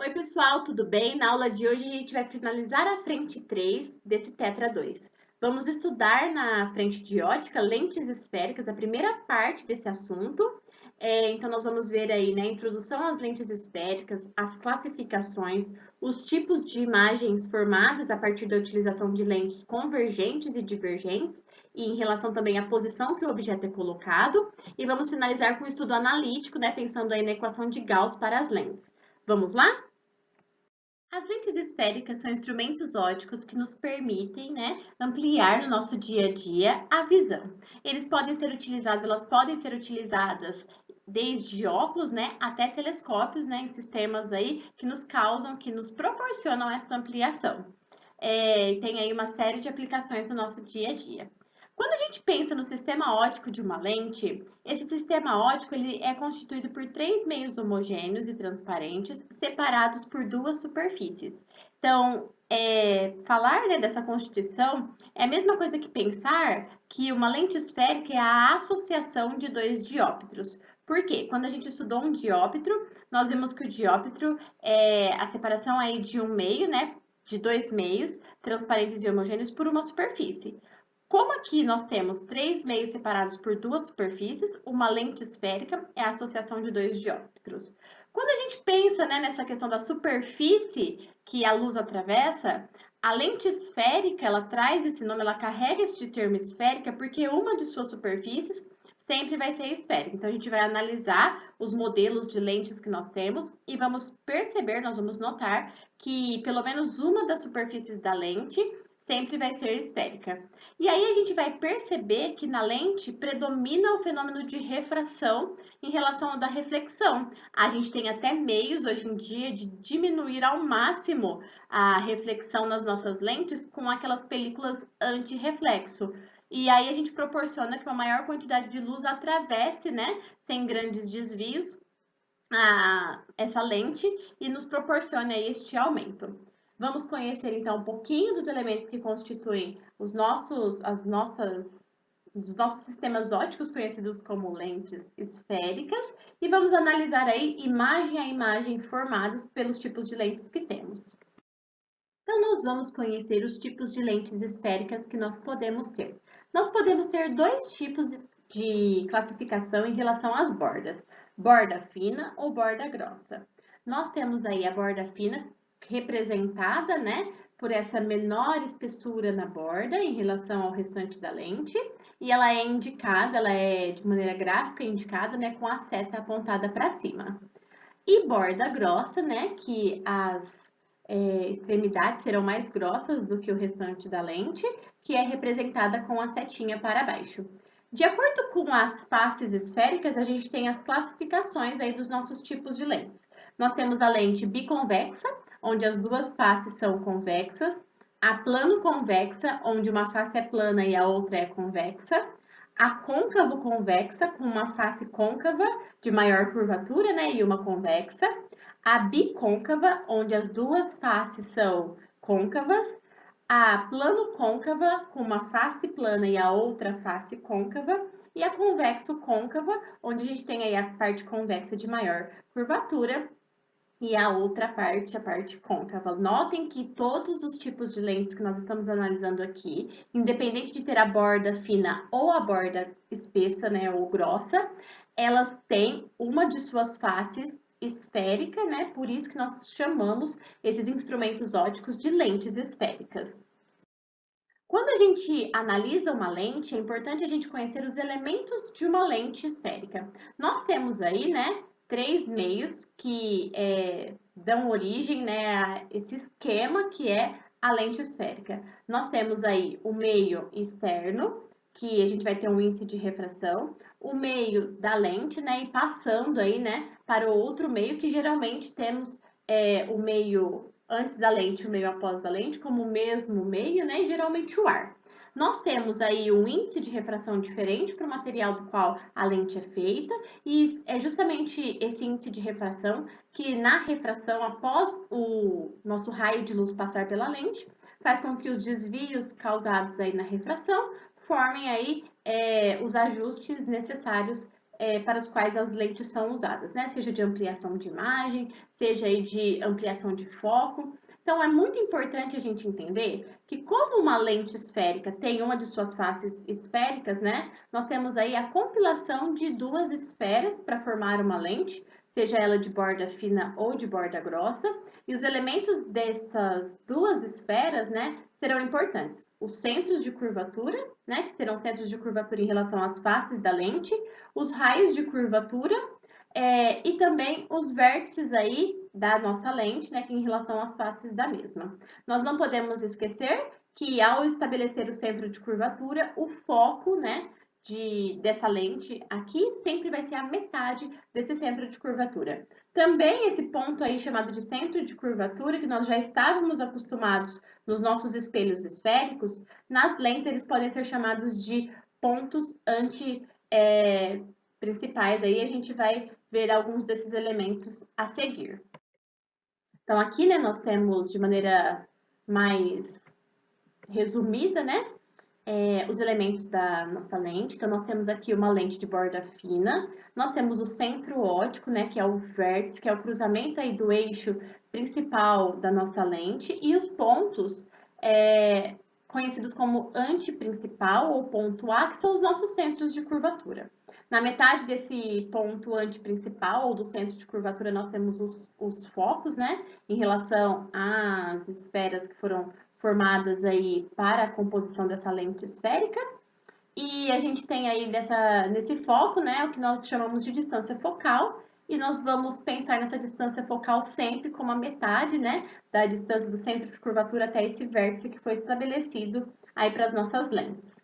Oi, pessoal, tudo bem? Na aula de hoje a gente vai finalizar a frente 3 desse Tetra 2. Vamos estudar na frente de ótica lentes esféricas, a primeira parte desse assunto. Então, nós vamos ver aí, né, a introdução às lentes esféricas, as classificações, os tipos de imagens formadas a partir da utilização de lentes convergentes e divergentes, e em relação também à posição que o objeto é colocado. E vamos finalizar com o estudo analítico, né, pensando aí na equação de Gauss para as lentes. Vamos lá? As lentes esféricas são instrumentos óticos que nos permitem, né, ampliar no nosso dia a dia a visão. Elas podem ser utilizadas desde óculos, né, até telescópios, né, em sistemas aí que nos proporcionam essa ampliação. Tem aí uma série de aplicações no nosso dia a dia. Quando a gente pensa no sistema óptico de uma lente, esse sistema óptico ele é constituído por três meios homogêneos e transparentes, separados por duas superfícies. Então, falar, né, dessa constituição é a mesma coisa que pensar que uma lente esférica é a associação de dois dióptros. Por quê? Quando a gente estudou um dióptro, nós vimos que o dióptro é a separação aí de um meio, né, de dois meios transparentes e homogêneos por uma superfície. Como aqui nós temos três meios separados por duas superfícies, uma lente esférica é a associação de dois dióptros. Quando a gente pensa, né, nessa questão da superfície que a luz atravessa, a lente esférica, ela traz esse nome, ela carrega esse termo esférica porque uma de suas superfícies sempre vai ser esférica. Então, a gente vai analisar os modelos de lentes que nós temos e vamos perceber, nós vamos notar que pelo menos uma das superfícies da lente sempre vai ser esférica. E aí a gente vai perceber que na lente predomina o fenômeno de refração em relação ao da reflexão. A gente tem até meios hoje em dia de diminuir ao máximo a reflexão nas nossas lentes com aquelas películas anti-reflexo. E aí a gente proporciona que uma maior quantidade de luz atravesse, né, sem grandes desvios, essa lente e nos proporciona este aumento. Vamos conhecer então um pouquinho dos elementos que constituem os nossos sistemas ópticos conhecidos como lentes esféricas e vamos analisar aí imagem a imagem formadas pelos tipos de lentes que temos. Então, nós vamos conhecer os tipos de lentes esféricas que nós podemos ter. Nós podemos ter dois tipos de classificação em relação às bordas, borda fina ou borda grossa. Nós temos aí a borda fina representada, né, por essa menor espessura na borda em relação ao restante da lente, e ela é indicada, ela é de maneira gráfica indicada, né, com a seta apontada para cima. E borda grossa, né, que as extremidades serão mais grossas do que o restante da lente, que é representada com a setinha para baixo. De acordo com as faces esféricas, a gente tem as classificações aí dos nossos tipos de lentes. Nós temos a lente biconvexa, onde as duas faces são convexas, a plano convexa, onde uma face é plana e a outra é convexa, a côncavo convexa, com uma face côncava de maior curvatura, né, e uma convexa, a bicôncava, onde as duas faces são côncavas, a plano côncava, com uma face plana e a outra face côncava, e a convexo côncava, onde a gente tem aí a parte convexa de maior curvatura e a outra parte, a parte côncava. Notem que todos os tipos de lentes que nós estamos analisando aqui, independente de ter a borda fina ou a borda espessa, né, ou grossa, elas têm uma de suas faces esférica, né? Por isso que nós chamamos esses instrumentos ópticos de lentes esféricas. Quando a gente analisa uma lente, é importante a gente conhecer os elementos de uma lente esférica. Nós temos aí, né, três meios que dão origem, né, a esse esquema que é a lente esférica. Nós temos aí o meio externo, que a gente vai ter um índice de refração, o meio da lente, né, e passando aí, né, para o outro meio, que geralmente temos o meio antes da lente e o meio após a lente como o mesmo meio, né, e geralmente o ar. Nós temos aí um índice de refração diferente para o material do qual a lente é feita, e é justamente esse índice de refração que, na refração, após o nosso raio de luz passar pela lente, faz com que os desvios causados aí na refração formem aí os ajustes necessários para os quais as lentes são usadas, né? Seja de ampliação de imagem, seja aí de ampliação de foco. Então, é muito importante a gente entender que como uma lente esférica tem uma de suas faces esféricas, né? Nós temos aí a compilação de duas esferas para formar uma lente, seja ela de borda fina ou de borda grossa, e os elementos dessas duas esferas, né, serão importantes. Os centros de curvatura, né, que serão centros de curvatura em relação às faces da lente, os raios de curvatura e também os vértices aí da nossa lente, né, que em relação às faces da mesma. Nós não podemos esquecer que ao estabelecer o centro de curvatura, o foco, né, dessa lente aqui sempre vai ser a metade desse centro de curvatura. Também esse ponto aí chamado de centro de curvatura, que nós já estávamos acostumados nos nossos espelhos esféricos, nas lentes eles podem ser chamados de pontos principais. Aí a gente vai ver alguns desses elementos a seguir. Então aqui, né, nós temos de maneira mais resumida, né, os elementos da nossa lente. Então, nós temos aqui uma lente de borda fina, nós temos o centro óptico, né, que é o vértice, que é o cruzamento aí do eixo principal da nossa lente, e os pontos conhecidos como antiprincipal ou ponto A, que são os nossos centros de curvatura. Na metade desse ponto antiprincipal ou do centro de curvatura, nós temos os focos, né, em relação às esferas que foram formadas aí para a composição dessa lente esférica. E a gente tem aí nesse foco, né, o que nós chamamos de distância focal, e nós vamos pensar nessa distância focal sempre como a metade, né, da distância do centro de curvatura até esse vértice que foi estabelecido aí para as nossas lentes.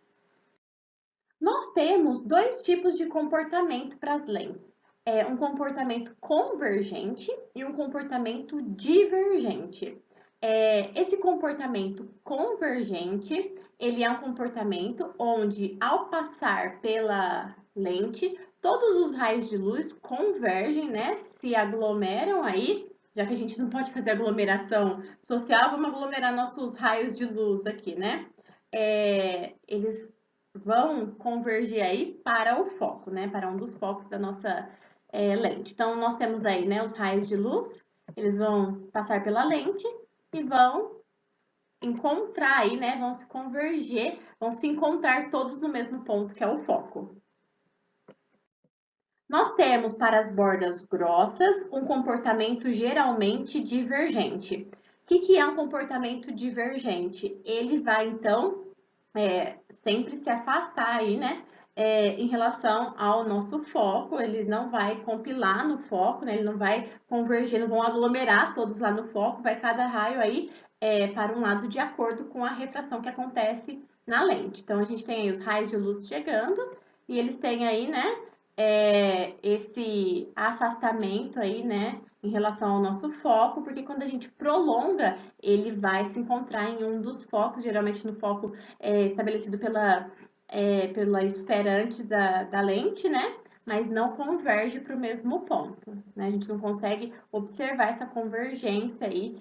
Nós temos dois tipos de comportamento para as lentes. Um comportamento convergente e um comportamento divergente. Esse comportamento convergente, ele é um comportamento onde, ao passar pela lente, todos os raios de luz convergem, né? Se aglomeram aí, já que a gente não pode fazer aglomeração social, vamos aglomerar nossos raios de luz aqui, né? Eles vão convergir aí para o foco, né? Para um dos focos da nossa lente. Então, nós temos aí, né, os raios de luz, eles vão passar pela lente e vão encontrar aí, né, vão se converger, vão se encontrar todos no mesmo ponto, que é o foco. Nós temos para as bordas grossas um comportamento geralmente divergente. O que é um comportamento divergente? Ele vai, então, sempre se afastar aí, né, em relação ao nosso foco, ele não vai compilar no foco, né, ele não vai converger, não vão aglomerar todos lá no foco, vai cada raio aí para um lado de acordo com a refração que acontece na lente. Então, a gente tem aí os raios de luz chegando e eles têm aí, né, esse afastamento aí, né, em relação ao nosso foco, porque quando a gente prolonga, ele vai se encontrar em um dos focos, geralmente no foco estabelecido pela esfera antes da lente, né? Mas não converge para o mesmo ponto, né? A gente não consegue observar essa convergência aí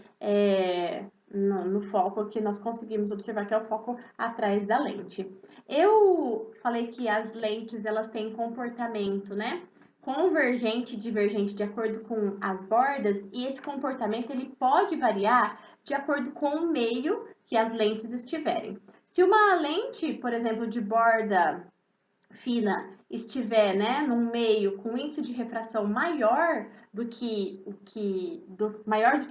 no foco que nós conseguimos observar, que é o foco atrás da lente. Eu falei que as lentes, elas têm comportamento, né? Convergente e divergente de acordo com as bordas, e esse comportamento ele pode variar de acordo com o meio que as lentes estiverem. Se uma lente, por exemplo, de borda fina estiver, né, num meio com índice de refração maior do que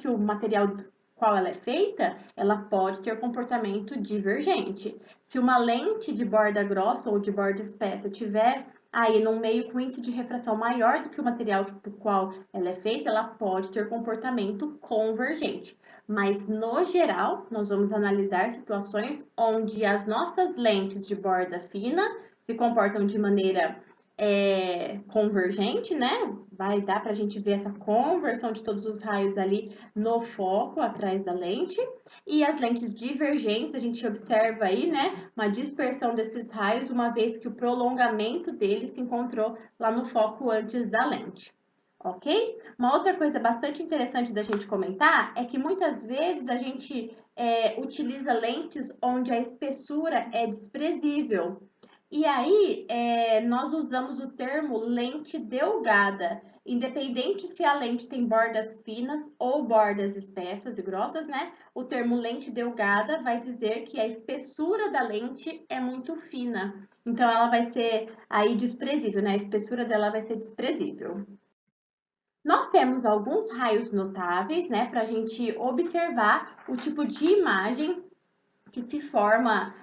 o material do qual ela é feita, ela pode ter comportamento divergente. Se uma lente de borda grossa ou de borda espessa tiver aí num meio com índice de refração maior do que o material do qual ela é feita, ela pode ter comportamento convergente. Mas, no geral, nós vamos analisar situações onde as nossas lentes de borda fina se comportam de maneira convergente, né? Vai dar para a gente ver essa conversão de todos os raios ali no foco, atrás da lente. E as lentes divergentes, a gente observa aí, né, uma dispersão desses raios, uma vez que o prolongamento deles se encontrou lá no foco antes da lente. Ok? Uma outra coisa bastante interessante da gente comentar é que muitas vezes a gente utiliza lentes onde a espessura é desprezível. E aí, nós usamos o termo lente delgada, independente se a lente tem bordas finas ou bordas espessas e grossas, né? O termo lente delgada vai dizer que a espessura da lente é muito fina. Então, ela vai ser aí desprezível, né? A espessura dela vai ser desprezível. Nós temos alguns raios notáveis, né, para a gente observar o tipo de imagem que se forma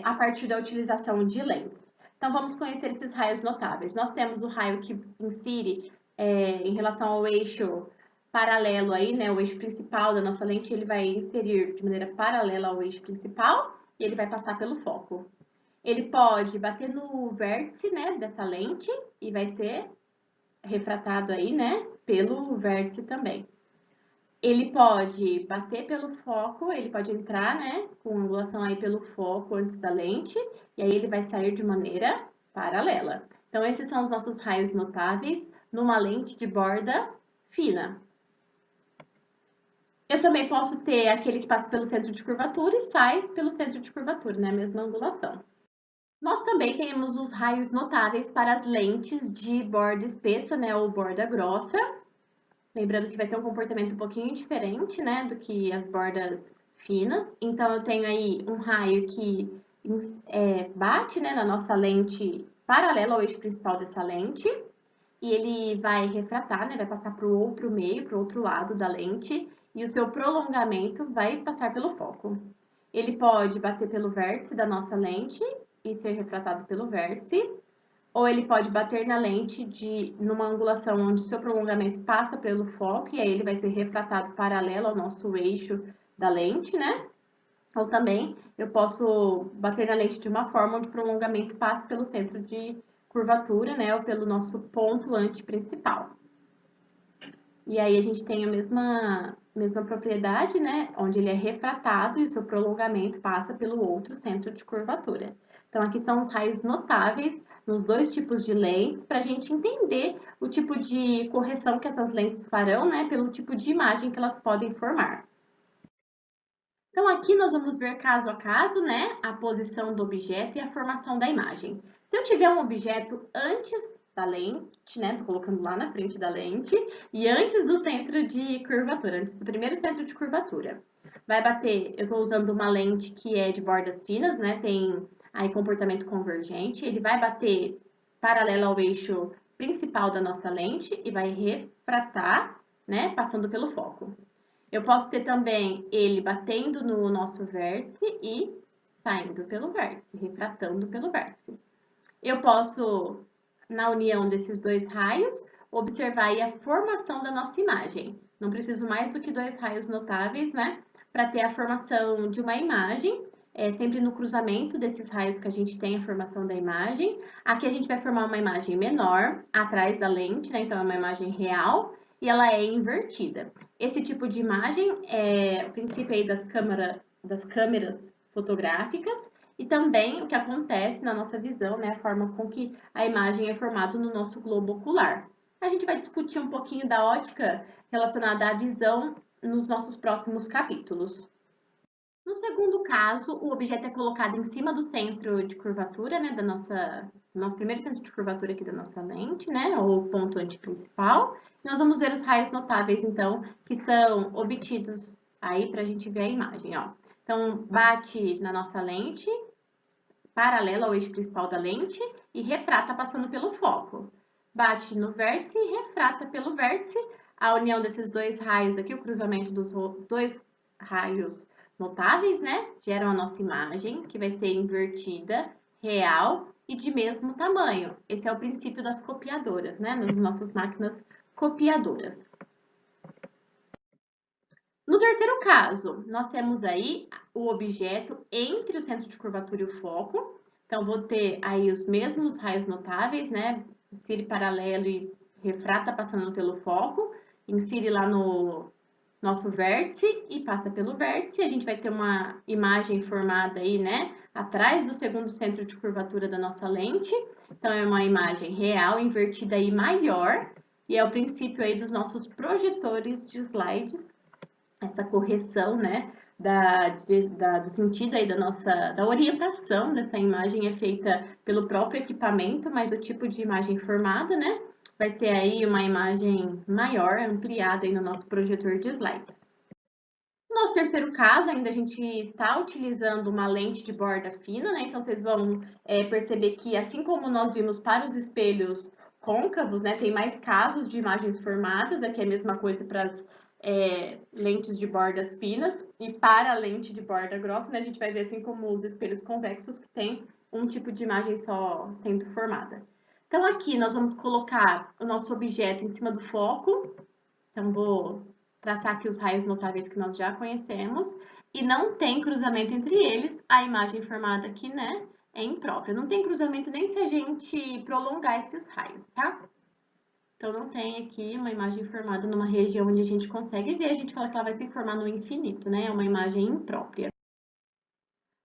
a partir da utilização de lentes. Então, vamos conhecer esses raios notáveis. Nós temos o raio que insere em relação ao eixo paralelo aí, né, o eixo principal da nossa lente, ele vai inserir de maneira paralela ao eixo principal e ele vai passar pelo foco. Ele pode bater no vértice, né, dessa lente e vai ser refratado aí, né, pelo vértice também. Ele pode bater pelo foco, ele pode entrar, né, com angulação aí pelo foco antes da lente, e aí ele vai sair de maneira paralela. Então, esses são os nossos raios notáveis numa lente de borda fina. Eu também posso ter aquele que passa pelo centro de curvatura e sai pelo centro de curvatura, né, a mesma angulação. Nós também temos os raios notáveis para as lentes de borda espessa, né, ou borda grossa. Lembrando que vai ter um comportamento um pouquinho diferente, né, do que as bordas finas. Então, eu tenho aí um raio que bate, né, na nossa lente paralela ao eixo principal dessa lente. E ele vai refratar, né, vai passar para o outro meio, para o outro lado da lente. E o seu prolongamento vai passar pelo foco. Ele pode bater pelo vértice da nossa lente e ser refratado pelo vértice, ou ele pode bater na lente numa angulação onde seu prolongamento passa pelo foco e aí ele vai ser refratado paralelo ao nosso eixo da lente, né? Ou também eu posso bater na lente de uma forma onde o prolongamento passa pelo centro de curvatura, né? Ou pelo nosso ponto antiprincipal. E aí a gente tem a mesma propriedade, né? Onde ele é refratado e o seu prolongamento passa pelo outro centro de curvatura. Então, aqui são os raios notáveis nos dois tipos de lentes, para a gente entender o tipo de correção que essas lentes farão, né? Pelo tipo de imagem que elas podem formar. Então, aqui nós vamos ver caso a caso, né? A posição do objeto e a formação da imagem. Se eu tiver um objeto antes da lente, né? Tô colocando lá na frente da lente, e antes do centro de curvatura, antes do primeiro centro de curvatura. Vai bater, eu tô usando uma lente que é de bordas finas, né? Tem aí comportamento convergente, ele vai bater paralelo ao eixo principal da nossa lente e vai refratar, né? Passando pelo foco. Eu posso ter também ele batendo no nosso vértice e saindo pelo vértice, refratando pelo vértice. Eu posso, na união desses dois raios, observar aí a formação da nossa imagem. Não preciso mais do que dois raios notáveis, né? Para ter a formação de uma imagem, sempre no cruzamento desses raios que a gente tem a formação da imagem. Aqui a gente vai formar uma imagem menor, atrás da lente, né? Então, é uma imagem real e ela é invertida. Esse tipo de imagem é o princípio aí das câmeras fotográficas, e também o que acontece na nossa visão, né, a forma com que a imagem é formada no nosso globo ocular. A gente vai discutir um pouquinho da ótica relacionada à visão nos nossos próximos capítulos. No segundo caso, o objeto é colocado em cima do centro de curvatura, né, nosso primeiro centro de curvatura aqui da nossa lente, né, ou ponto antiprincipal. Nós vamos ver os raios notáveis, então, que são obtidos aí para a gente ver a imagem, ó. Então, bate na nossa lente, paralela ao eixo principal da lente e refrata passando pelo foco. Bate no vértice e refrata pelo vértice. A união desses dois raios aqui, o cruzamento dos dois raios notáveis, né? Geram a nossa imagem, que vai ser invertida, real e de mesmo tamanho. Esse é o princípio das copiadoras, né? Nas nossas máquinas copiadoras. No terceiro caso, nós temos aí o objeto entre o centro de curvatura e o foco. Então, vou ter aí os mesmos raios notáveis, né? Insire paralelo e refrata passando pelo foco. Insire lá no nosso vértice e passa pelo vértice. A gente vai ter uma imagem formada aí, né? Atrás do segundo centro de curvatura da nossa lente. Então, é uma imagem real, invertida e maior. E é o princípio aí dos nossos projetores de slides, essa correção, né, do sentido aí da orientação dessa imagem é feita pelo próprio equipamento, mas o tipo de imagem formada, né, vai ser aí uma imagem maior, ampliada aí no nosso projetor de slides. No nosso terceiro caso, ainda a gente está utilizando uma lente de borda fina, né? Então, vocês vão perceber que, assim como nós vimos para os espelhos côncavos, né? Tem mais casos de imagens formadas, aqui é a mesma coisa para as lentes de bordas finas. E para a lente de borda grossa, né? A gente vai ver, assim como os espelhos convexos, que tem um tipo de imagem só sendo formada. Então, aqui nós vamos colocar o nosso objeto em cima do foco. Então, vou traçar aqui os raios notáveis que nós já conhecemos, e não tem cruzamento entre eles, a imagem formada aqui, né, é imprópria. Não tem cruzamento nem se a gente prolongar esses raios, tá? Então, não tem aqui uma imagem formada numa região onde a gente consegue ver, a gente fala que ela vai se formar no infinito, né? É uma imagem imprópria.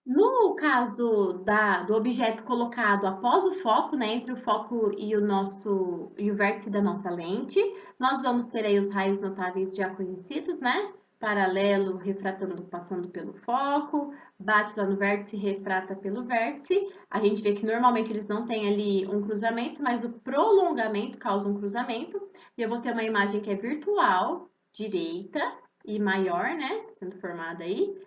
No caso do objeto colocado após o foco, né, entre o foco e o vértice da nossa lente, nós vamos ter aí os raios notáveis já conhecidos, né? Paralelo, refratando, passando pelo foco, bate lá no vértice, refrata pelo vértice. A gente vê que normalmente eles não têm ali um cruzamento, mas o prolongamento causa um cruzamento. E eu vou ter uma imagem que é virtual, direita e maior, né? Sendo formada aí.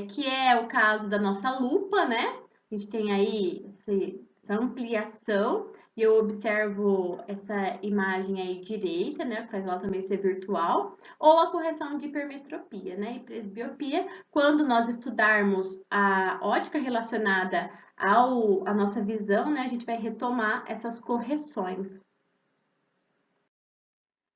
Que é o caso da nossa lupa, né? A gente tem aí essa ampliação e eu observo essa imagem aí direita, né? Faz ela também ser virtual, ou a correção de hipermetropia, né? E presbiopia, quando nós estudarmos a ótica relacionada à nossa visão, né? A gente vai retomar essas correções.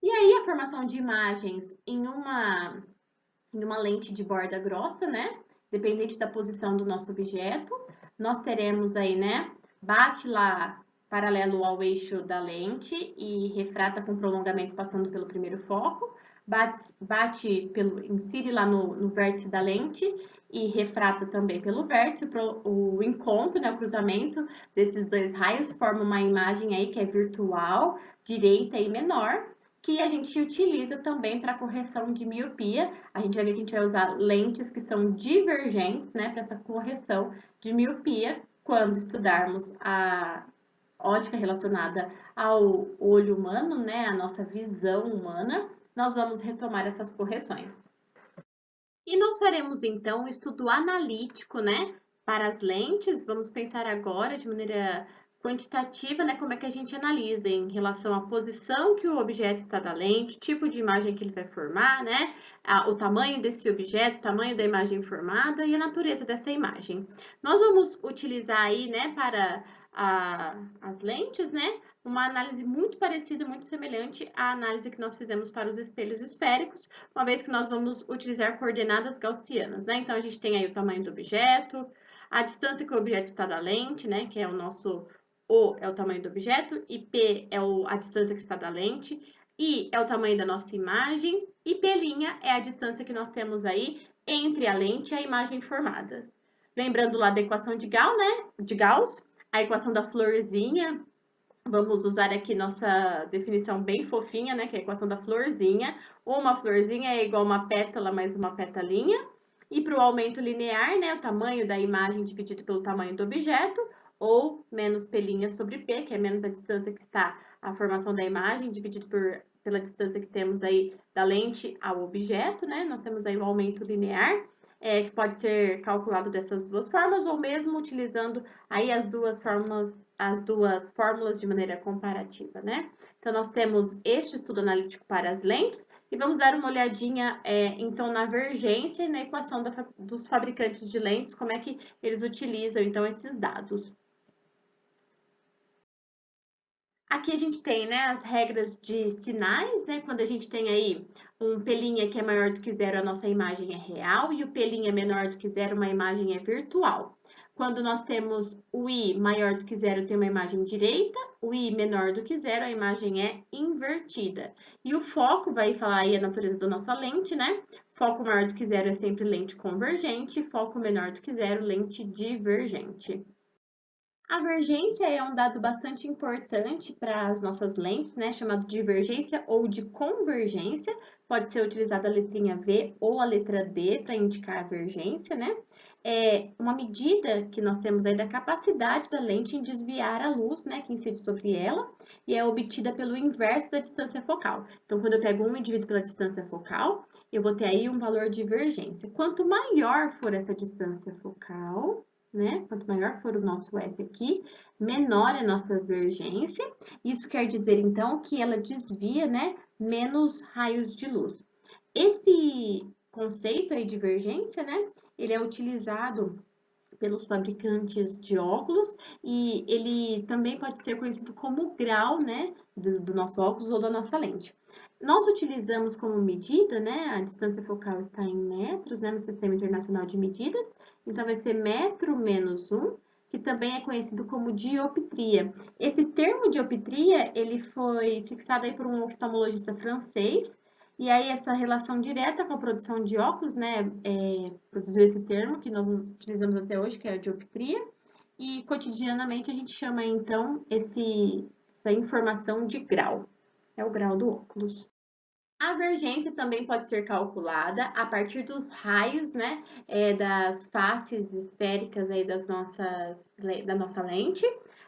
E aí, a formação de imagens em uma lente de borda grossa, né? Dependente da posição do nosso objeto, nós teremos aí, né? Bate lá paralelo ao eixo da lente e refrata com prolongamento passando pelo primeiro foco, insere lá no vértice da lente e refrata também pelo vértice, o encontro, né, o cruzamento desses dois raios forma uma imagem aí que é virtual, direita e menor, que a gente utiliza também para correção de miopia. A gente vai ver que a gente vai usar lentes que são divergentes, né, para essa correção de miopia, quando estudarmos a ótica relacionada ao olho humano, né, a nossa visão humana, nós vamos retomar essas correções. E nós faremos então um estudo analítico, né, para as lentes. Vamos pensar agora de maneira quantitativa, né, como é que a gente analisa em relação à posição que o objeto está da lente, tipo de imagem que ele vai formar, né, o tamanho desse objeto, o tamanho da imagem formada e a natureza dessa imagem. Nós vamos utilizar aí, né, para as lentes, né, uma análise muito parecida, muito semelhante à análise que nós fizemos para os espelhos esféricos, uma vez que nós vamos utilizar coordenadas gaussianas, né? Então, a gente tem aí o tamanho do objeto, a distância que o objeto está da lente, né? Que é o nosso O é o tamanho do objeto, e P é a distância que está da lente, I é o tamanho da nossa imagem, e P' é a distância que nós temos aí entre a lente e a imagem formada. Lembrando lá da equação de Gauss, né? De Gauss, a equação da florzinha. Vamos usar aqui nossa definição bem fofinha, né? Que é a equação da florzinha. Uma florzinha é igual a uma pétala mais uma petalinha. E para o aumento linear, né? O tamanho da imagem dividido pelo tamanho do objeto, ou menos P' sobre P, que é menos a distância que está a formação da imagem, dividido pela distância que temos aí da lente ao objeto, né? Nós temos aí o aumento linear, que pode ser calculado dessas duas formas, ou mesmo utilizando aí as duas fórmulas de maneira comparativa, né? Então, nós temos este estudo analítico para as lentes e vamos dar uma olhadinha, então, na vergência e na equação dos fabricantes de lentes, como é que eles utilizam, então, esses dados. Aqui a gente tem, né, as regras de sinais, né, quando a gente tem aí um P' que é maior do que zero, a nossa imagem é real, e o P' é menor do que zero, uma imagem é virtual. Quando nós temos o I maior do que zero, tem uma imagem direita, o I menor do que zero, a imagem é invertida. E o foco vai falar aí a natureza da nossa lente, né? Foco maior do que zero é sempre lente convergente, foco menor do que zero, lente divergente. A divergência é um dado bastante importante para as nossas lentes, né, chamado de divergência ou de convergência. Pode ser utilizada a letrinha V ou a letra D para indicar a divergência, né? É uma medida que nós temos aí da capacidade da lente em desviar a luz, né, que incide sobre ela, e é obtida pelo inverso da distância focal. Então, quando eu pego um e divido pela distância focal, eu vou ter aí um valor de divergência. Quanto maior for essa distância focal, né? Quanto maior for o nosso F aqui, menor é a nossa divergência. Isso quer dizer, então, que ela desvia, né, menos raios de luz. Esse conceito aí de divergência, né, ele é utilizado pelos fabricantes de óculos e ele também pode ser conhecido como grau, né, do nosso óculos ou da nossa lente. Nós utilizamos como medida, né, a distância focal está em metros, né, no Sistema Internacional de Medidas, então vai ser metro menos 1, que também é conhecido como dioptria. Esse termo dioptria, ele foi fixado aí por um oftalmologista francês, e aí essa relação direta com a produção de óculos, né, produziu esse termo que nós utilizamos até hoje, que é a dioptria, e cotidianamente a gente chama então essa informação de grau, é o grau do óculos. A divergência também pode ser calculada a partir dos raios, né, das faces esféricas aí da nossa lente.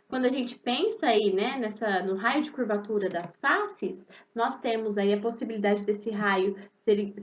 Quando a gente pensa aí, né, no raio de curvatura das faces, nós temos aí a possibilidade desse raio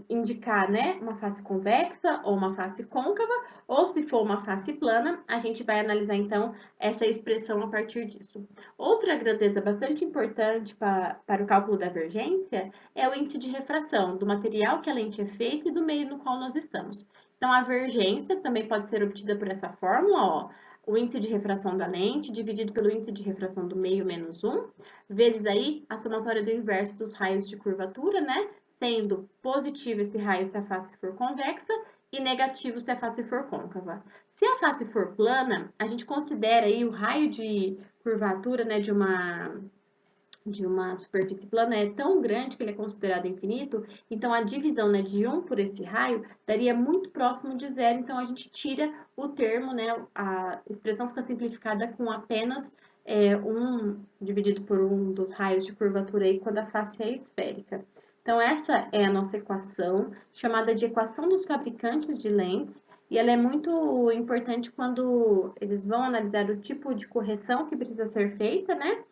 indicar, né, uma face convexa ou uma face côncava, ou se for uma face plana, a gente vai analisar então essa expressão a partir disso. Outra grandeza bastante importante para o cálculo da divergência é o índice de refração do material que a lente é feita e do meio no qual nós estamos. Então, a divergência também pode ser obtida por essa fórmula, ó, o índice de refração da lente dividido pelo índice de refração do meio menos 1, vezes aí a somatória do inverso dos raios de curvatura, né? Sendo positivo esse raio se a face for convexa e negativo se a face for côncava. Se a face for plana, a gente considera aí o raio de curvatura, né, de uma superfície plana é tão grande que ele é considerado infinito, então a divisão, né, de 1 por esse raio daria muito próximo de zero, então a gente tira o termo, né, a expressão fica simplificada com apenas 1 dividido por 1 dos raios de curvatura aí quando a face é esférica. Então essa é a nossa equação, chamada de equação dos fabricantes de lentes, e ela é muito importante quando eles vão analisar o tipo de correção que precisa ser feita, né?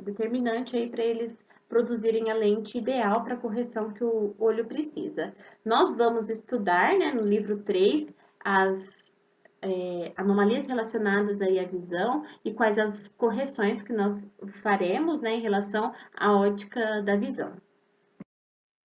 Determinante aí para eles produzirem a lente ideal para a correção que o olho precisa. Nós vamos estudar, né, no livro 3, as anomalias relacionadas aí à visão e quais as correções que nós faremos, né, em relação à ótica da visão.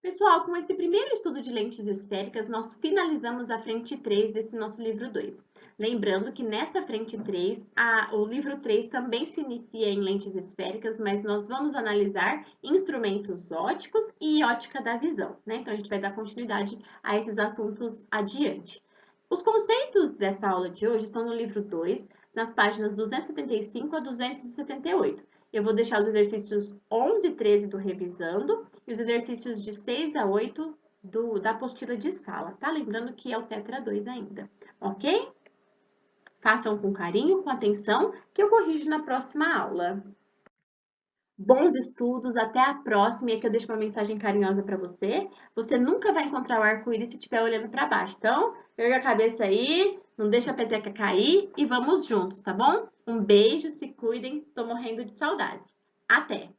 Pessoal, com esse primeiro estudo de lentes esféricas, nós finalizamos a frente 3 desse nosso livro 2. Lembrando que nessa frente 3, o livro 3 também se inicia em lentes esféricas, mas nós vamos analisar instrumentos óticos e ótica da visão, né? Então, a gente vai dar continuidade a esses assuntos adiante. Os conceitos dessa aula de hoje estão no livro 2, nas páginas 275 a 278. Eu vou deixar os exercícios 11 e 13 do Revisando e os exercícios de 6 a 8 da apostila de escala, tá? Lembrando que é o Tetra 2 ainda, ok? Façam com carinho, com atenção, que eu corrijo na próxima aula. Bons estudos, até a próxima, e aqui eu deixo uma mensagem carinhosa para você. Você nunca vai encontrar o arco-íris se estiver olhando para baixo. Então, erga a cabeça aí, não deixa a peteca cair e vamos juntos, tá bom? Um beijo, se cuidem, tô morrendo de saudades. Até!